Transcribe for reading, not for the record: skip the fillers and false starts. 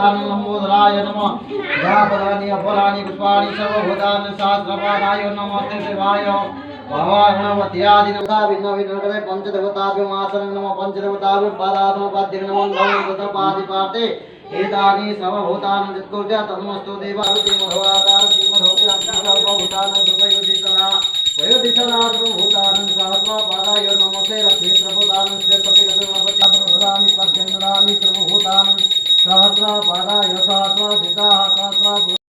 नमोदराय नमः व्यापदानि अपराणि पुष्पाणि सर्वभूतानि सहस्रपादाय नमस्ते शिवाय भवागणवत्यादिनता भिन्न भिन्न पंचदेवताभ्यमासनं नमः पंचदेवताभ्य पादात्मपाद्यं नमः नमोदपादिपाते एतानि सर्वभूतानि जित्कुर्या तन्मस्तु देवारुति मधवादारुति मधोपिरक्षः सर्वभूतानि सुपयुदितना वयोदिशना सर्वभूतानि सहस्रपादाय नमस्ते लक्ष्मीप्रभूतानि श्रेष्ठतिरसुमपत्यासनं ददामि पद्यं ददामि सर्वभूतानि सहस्रपादाय सहस्रसिद्धाः सहस्र